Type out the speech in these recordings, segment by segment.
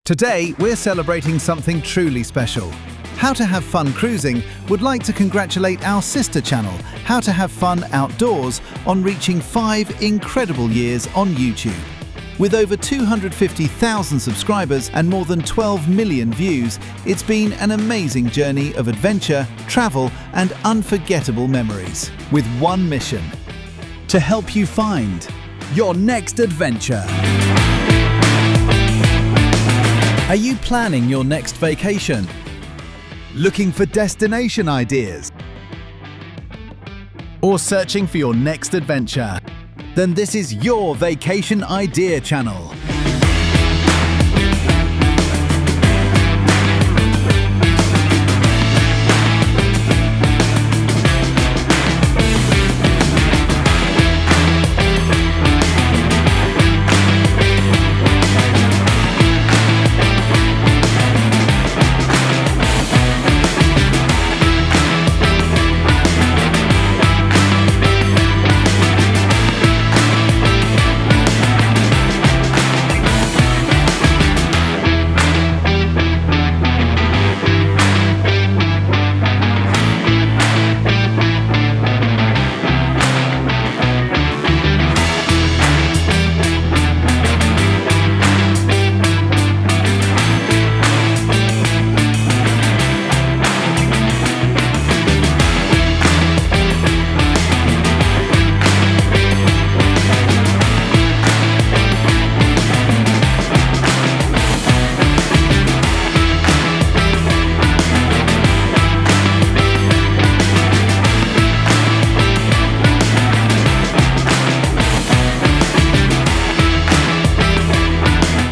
Today, we're celebrating something truly special. How to Have Fun Cruising would like to congratulate our sister channel, How to Have Fun Outdoors, on reaching 5 incredible years on YouTube. With over 250,000 subscribers and more than 12 million views, it's been an amazing journey of adventure, travel, and unforgettable memories. With one mission: to help you find your next adventure. Are you planning your next vacation? Looking for destination ideas? Or searching for your next adventure? Then this is your Vacation Idea channel.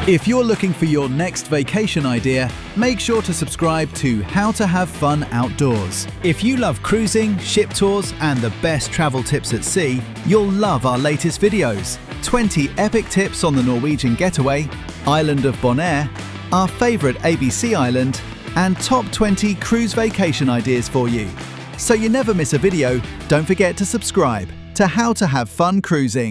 If you're looking for your next vacation idea, make sure to subscribe to How to Have Fun Outdoors. If you love cruising, ship tours, and the best travel tips at sea, you'll love our latest videos. 20 epic tips on the Norwegian getaway, island of Bonaire, our favourite ABC island, and top 20 cruise vacation ideas for you. So you never miss a video, don't forget to subscribe to How to Have Fun Cruising.